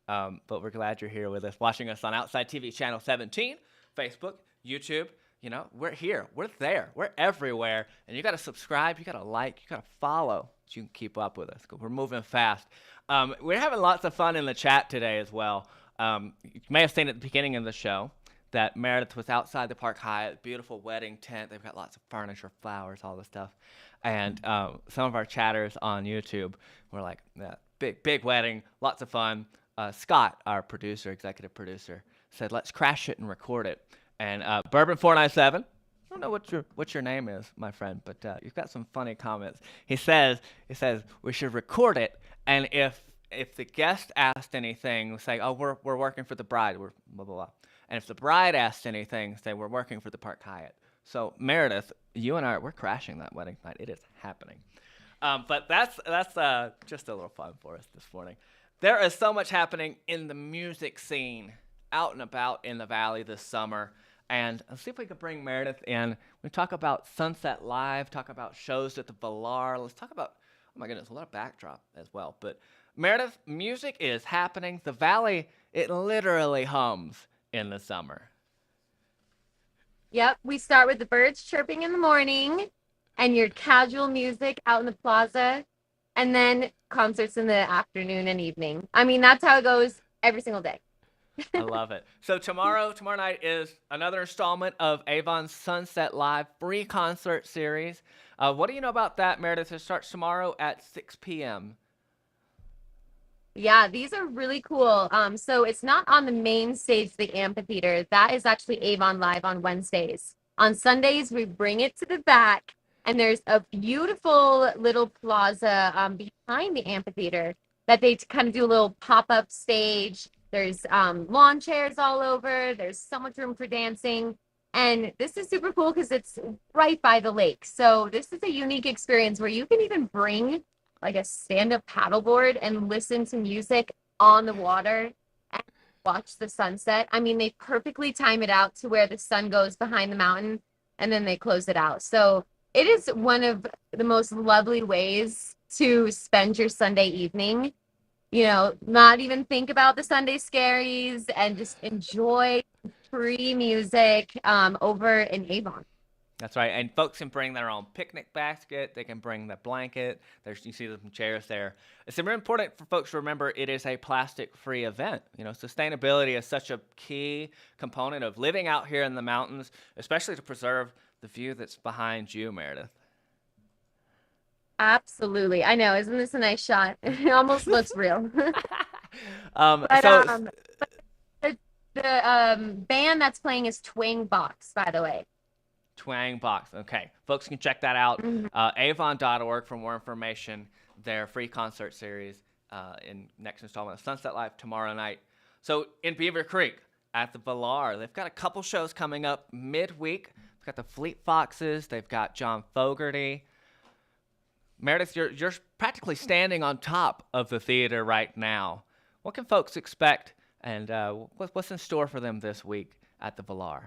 but we're glad you're here with us, watching us on Outside TV Channel 17, Facebook, YouTube. You know, we're here, we're there, we're everywhere, and you got to subscribe, you got to like, you got to follow so you can keep up with us, because we're moving fast. We're having lots of fun in the chat today as well. You may have seen at the beginning of the show that Meredith was outside the Park Hyatt, beautiful wedding tent. They've got lots of furniture, flowers, all this stuff. And some of our chatters on YouTube were like, yeah, big wedding, lots of fun. Scott, our executive producer, said, let's crash it and record it. And Bourbon497, I don't know what your name is, my friend, but you've got some funny comments. He says we should record it, and if the guest asked anything, say, oh, we're working for the bride, we're blah, blah, blah. And if the bride asked anything, say, we're working for the Park Hyatt. So, Meredith, you and I, we're crashing that wedding tonight. It is happening. But that's just a little fun for us this morning. There is so much happening in the music scene out and about in the Valley this summer. And let's see if we can bring Meredith in. We talk about Sunset Live, talk about shows at the Valar. Let's talk about, oh my goodness, a lot of backdrop as well. But Meredith, music is happening. The Valley, it literally hums in the summer. Yep, we start with the birds chirping in the morning and your casual music out in the plaza, and then concerts in the afternoon and evening. I mean, that's how it goes every single day. I love it. So tomorrow night is another installment of Avon's Sunset Live free concert series. What do you know about that, Meredith? It starts tomorrow at 6 p.m. Yeah, these are really cool. So it's not on the main stage, the amphitheater. That is actually Avon Live on Wednesdays. On Sundays, we bring it to the back, and there's a beautiful little plaza behind the amphitheater that they kind of do a little pop-up stage. There's lawn chairs all over. There's so much room for dancing. And this is super cool because it's right by the lake. So this is a unique experience where you can even bring like a stand-up paddleboard and listen to music on the water and watch the sunset. I mean, they perfectly time it out to where the sun goes behind the mountain and then they close it out. So it is one of the most lovely ways to spend your Sunday evening. You know, not even think about the Sunday scaries and just enjoy free music over in Avon. That's right, and folks can bring their own picnic basket. They can bring the blanket. You see some chairs there. It's very important for folks to remember it is a plastic-free event. You know, sustainability is such a key component of living out here in the mountains, especially to preserve the view that's behind you, Meredith. Absolutely, I know. Isn't this a nice shot? It almost looks real. But the band that's playing is Twang Box, by the way. Twang Box. Okay. Folks can check that out. Avon.org for more information. Their free concert series in next installment of Sunset Live tomorrow night. So in Beaver Creek at the Valar, they've got a couple shows coming up midweek. They've got the Fleet Foxes. They've got John Fogerty. Meredith, you're practically standing on top of the theater right now. What can folks expect, and what's in store for them this week at the Valar?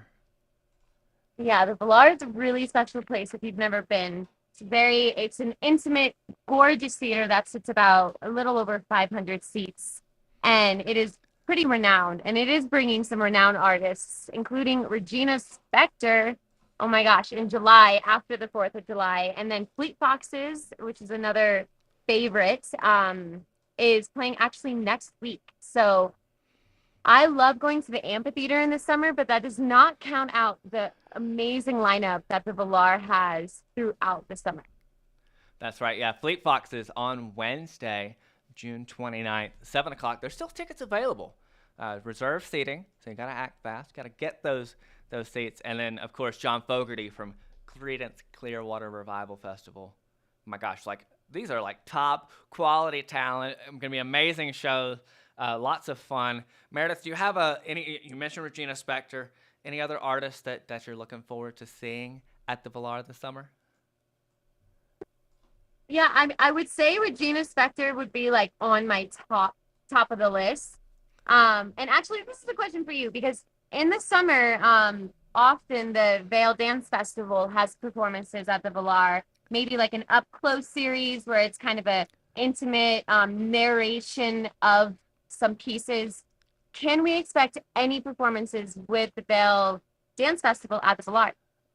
Yeah, the Valar is a really special place if you've never been. It's an intimate, gorgeous theater that sits about a little over 500 seats, and it is pretty renowned, and it is bringing some renowned artists, including Regina Spektor, oh my gosh, in July, after the 4th of July, and then Fleet Foxes, which is another favorite, is playing actually next week. So I love going to the amphitheater in the summer, but that does not count out the amazing lineup that the Valar has throughout the summer. That's right. Yeah, Fleet Fox is on Wednesday, June 29th, 7 o'clock. There's still tickets available. Reserve seating, so you got to act fast. Got to get those seats. And then, of course, John Fogerty from Creedence Clearwater Revival Festival. My gosh, like these are like top quality talent. Going to be amazing shows. Lots of fun. Meredith, do you have any? You mentioned Regina Spektor. Any other artists that you're looking forward to seeing at the Villar this summer? Yeah, I would say Regina Spektor would be like on my top of the list. And actually, this is a question for you because in the summer, often the Vail Dance Festival has performances at the Villar, maybe like an up close series where it's kind of a intimate narration of some pieces. Can we expect any performances with the Vail Dance Festival at the Villar?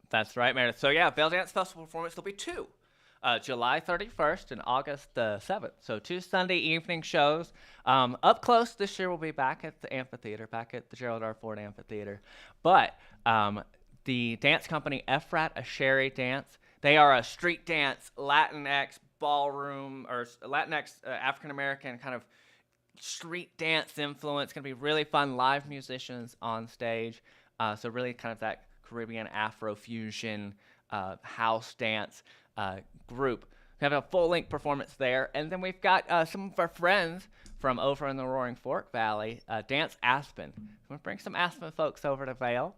That's right, Meredith. So yeah, Vail Dance Festival performance, there'll be two. July 31st and August the 7th. So 2 Sunday evening shows. Up close this year we'll be back at the amphitheater, back at the Gerald R. Ford Amphitheater. But the dance company Efrat Asheri Dance, they are a street dance, Latinx ballroom, or Latinx African-American kind of street dance influence. Going to be really fun. Live musicians on stage. So really kind of that Caribbean Afro-fusion house dance group. We have a full-length performance there. And then we've got some of our friends from over in the Roaring Fork Valley, Dance Aspen. We're going to bring some Aspen folks over to Vail,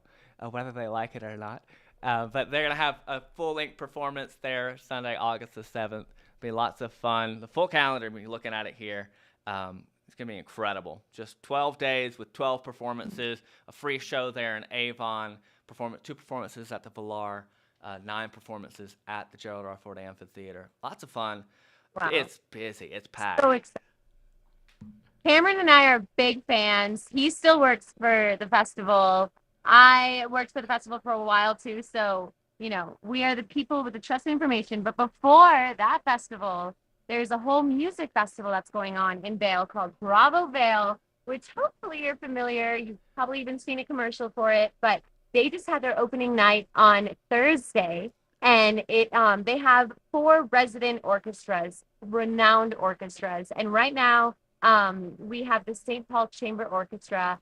whether they like it or not. But they're going to have a full-length performance there Sunday, August the 7th. Be lots of fun. The full calendar, when you're looking at it here, it's going to be incredible. Just 12 days with 12 performances, a free show there in Avon, 2 performances at the Villar, 9 performances at the Gerald R. Ford Amphitheater. Lots of fun. Wow. It's busy. It's packed. So excited. Cameron and I are big fans. He still works for the festival. I worked for the festival for a while too, so we are the people with the trusted information. But before that festival, there's a whole music festival that's going on in Vail called Bravo Vail, which hopefully you're familiar. You've probably even seen a commercial for it, but they just had their opening night on Thursday, and they have 4 resident orchestras, renowned orchestras. And right now, we have the St. Paul Chamber Orchestra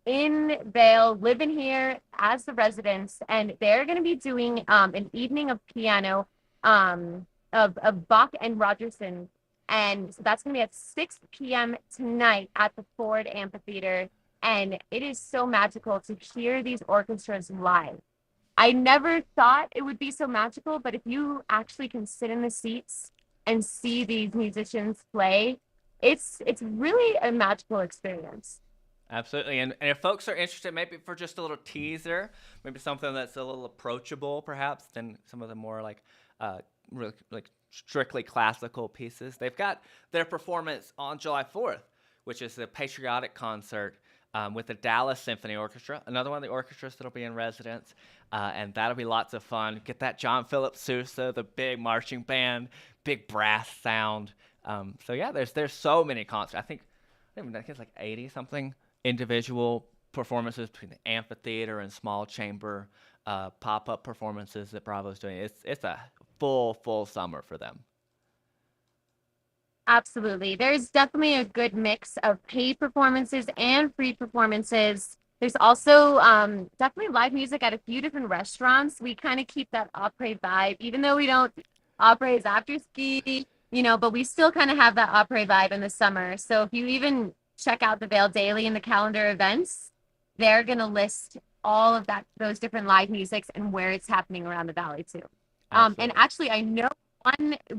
in Vail, living here as the residents, and they're going to be doing an evening of piano of Bach and Rogerson. And so that's going to be at 6 p.m. tonight at the Ford Amphitheater. And it is so magical to hear these orchestras live. I never thought it would be so magical, but if you actually can sit in the seats and see these musicians play, it's really a magical experience. Absolutely. And if folks are interested, maybe for just a little teaser, maybe something that's a little approachable perhaps than some of the more really strictly classical pieces, they've got their performance on July 4th, which is a patriotic concert with the Dallas Symphony Orchestra, another one of the orchestras that'll be in residence, and that'll be lots of fun. Get that John Philip Sousa, the big marching band, big brass sound. So yeah, there's so many concerts. I think it's like 80 something individual performances between the amphitheater and small chamber pop-up performances that Bravo's doing. It's a full summer for them. Absolutely. There's definitely a good mix of paid performances and free performances. There's also definitely live music at a few different restaurants. We kind of keep that opera vibe, even though we don't opera after ski, but we still kind of have that opera vibe in the summer. So if you even check out the Vail Daily and the calendar events, they're going to list all of those different live musics and where it's happening around the valley too. And actually, I know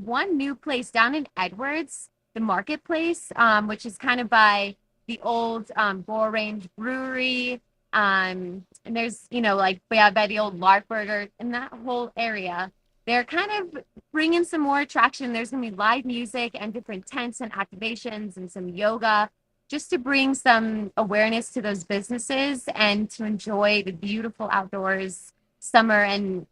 one new place down in Edwards, the Marketplace, which is kind of by the old Boar Range Brewery, and there's by the old Lark Burger, in that whole area. They're kind of bringing some more attraction. There's going to be live music and different tents and activations and some yoga, just to bring some awareness to those businesses and to enjoy the beautiful outdoors summer and,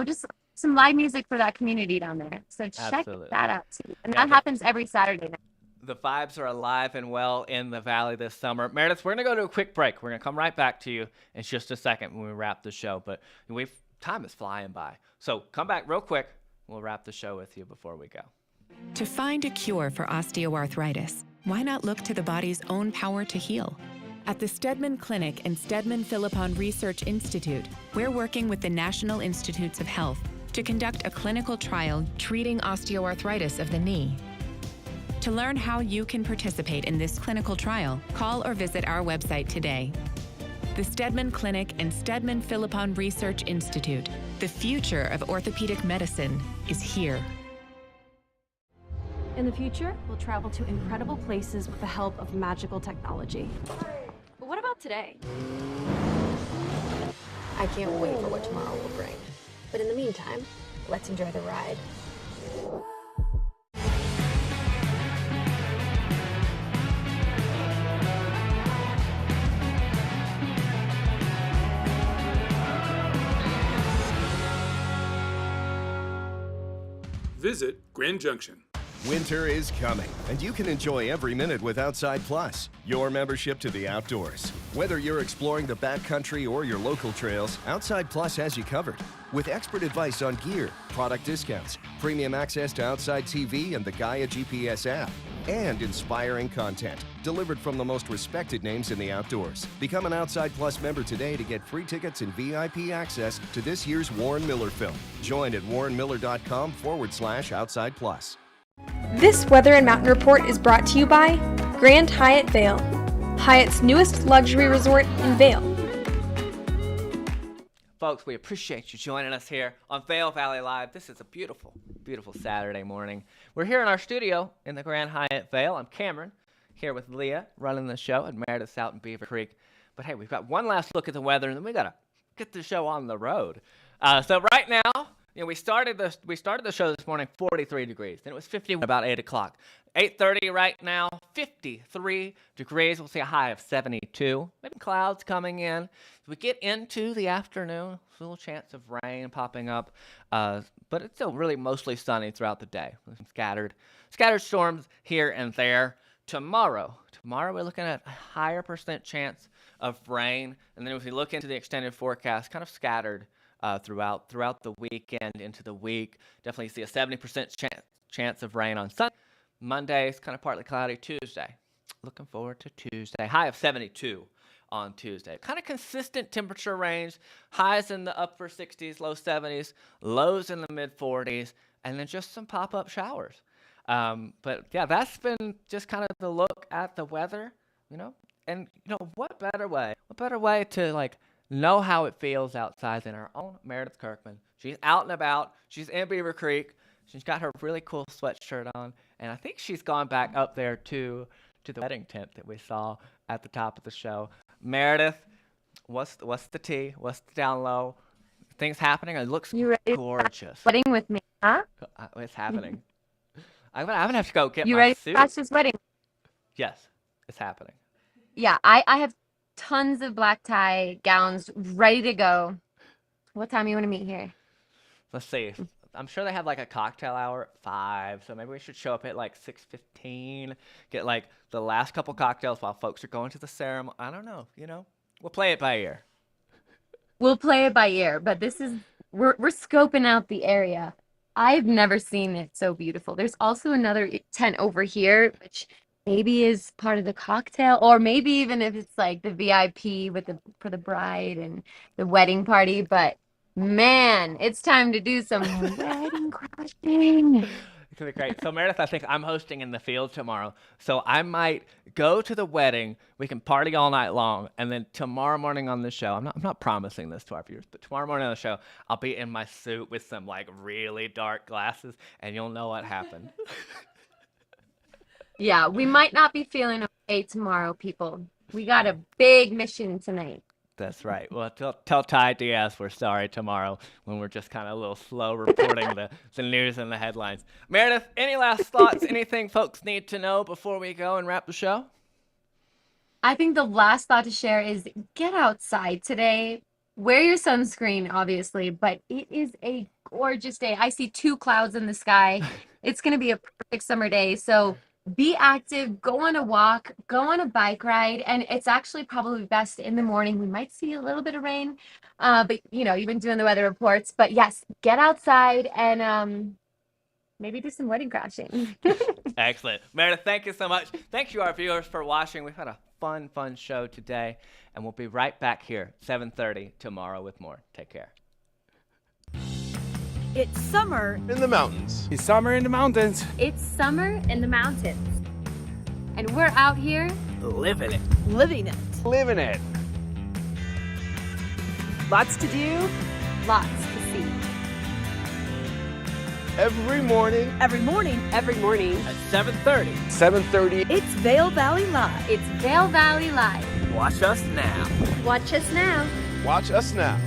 just some live music for that community down there. So check that out too. And that happens every Saturday night. The vibes are alive and well in the valley this summer. Meredith, we're going to go to a quick break. We're going to come right back to you in just a second when we wrap the show. But time is flying by. So come back real quick. We'll wrap the show with you before we go. To find a cure for osteoarthritis, why not look to the body's own power to heal? At the Stedman Clinic and Stedman Philippon Research Institute, we're working with the National Institutes of Health to conduct a clinical trial treating osteoarthritis of the knee. To learn how you can participate in this clinical trial, call or visit our website today. The Stedman Clinic and Stedman Philippon Research Institute. The future of orthopedic medicine is here. In the future, we'll travel to incredible places with the help of magical technology. But what about today? I can't wait for what tomorrow will bring. But in the meantime, let's enjoy the ride. Visit Grand Junction. Winter is coming, and you can enjoy every minute with Outside Plus, your membership to the outdoors. Whether you're exploring the backcountry or your local trails, Outside Plus has you covered. With expert advice on gear, product discounts, premium access to Outside TV and the Gaia GPS app, and inspiring content delivered from the most respected names in the outdoors. Become an Outside Plus member today to get free tickets and VIP access to this year's Warren Miller film. Join at warrenmiller.com/Outside Plus. This Weather and Mountain Report is brought to you by Grand Hyatt Vail, Hyatt's newest luxury resort in Vail. Folks, we appreciate you joining us here on Vail Valley Live. This is a beautiful, beautiful Saturday morning. We're here in our studio in the Grand Hyatt Vail. I'm Cameron, here with Leah, running the show, and Meredith's out in Beaver Creek. But hey, we've got one last look at the weather, and then we got to get the show on the road. So right now, we started the show this morning 43 degrees. Then it was 51 about 8 o'clock. 8:30 right now, 53 degrees. We'll see a high of 72. Maybe clouds coming in. As we get into the afternoon, a little chance of rain popping up. But it's still really mostly sunny throughout the day. Some scattered storms here and there. Tomorrow we're looking at a higher percent chance of rain. And then if we look into the extended forecast, kind of scattered throughout the weekend into the week. Definitely see a 70% chance of rain on Sunday. Monday is kind of partly cloudy. Tuesday, looking forward to Tuesday. High of 72 on Tuesday. Kind of consistent temperature range. Highs in the upper 60s, low 70s, lows in the mid 40s, and then just some pop-up showers. But yeah, that's been just kind of the look at the weather, And what better way to know how it feels outside than our own Meredith Kirkman. She's out and about. She's in Beaver Creek. She's got her really cool sweatshirt on, and I think she's gone back up there to the wedding tent that we saw at the top of the show. Meredith, what's the tea? What's the down low? Things happening? It looks gorgeous. Wedding with me, huh? It's happening. I'm gonna have to go get you my ready suit. to watch this wedding? Yes, it's happening. Yeah, I have tons of black tie gowns ready to go. What time you want to meet here? Let's see. I'm sure they have a cocktail hour at 5, so maybe we should show up at 6:15, get the last couple cocktails while folks are going to the ceremony. I don't know, We'll play it by ear. We'll play it by ear, but we're scoping out the area. I've never seen it so beautiful. There's also another tent over here, which maybe is part of the cocktail, or maybe even if it's the VIP for the bride and the wedding party. But man, it's time to do some wedding crashing. It's gonna be great. So Meredith, I think I'm hosting in the field tomorrow, so I might go to the wedding. We can party all night long, and then tomorrow morning on the show, I'm not promising this to our viewers, but tomorrow morning on the show, I'll be in my suit with some really dark glasses, and you'll know what happened. Yeah, we might not be feeling okay tomorrow, people. We got a big mission tonight. That's right. Well, tell Ty Diaz we're sorry tomorrow when we're just kind of a little slow reporting the news and the headlines. Meredith, any last thoughts? Anything folks need to know before we go and wrap the show? I think the last thought to share is get outside today. Wear your sunscreen, obviously, but it is a gorgeous day. I see 2 clouds in the sky. It's going to be a perfect summer day. So be active, go on a walk, go on a bike ride, and it's actually probably best in the morning. We might see a little bit of rain, but you've been doing the weather reports. But yes, get outside and Maybe do some wedding crashing. Excellent. Meredith, thank you so much. Thank you, our viewers, for watching. We've had a fun show today, and we'll be right back here, 7:30 tomorrow with more. Take care. It's summer in the mountains. It's summer in the mountains. It's summer in the mountains. And we're out here living it. Living it. Living it. Lots to do. Lots to see. Every morning. Every morning. Every morning. At 7:30. 7:30. It's Vail Valley Live. It's Vail Valley Live. Watch us now. Watch us now. Watch us now.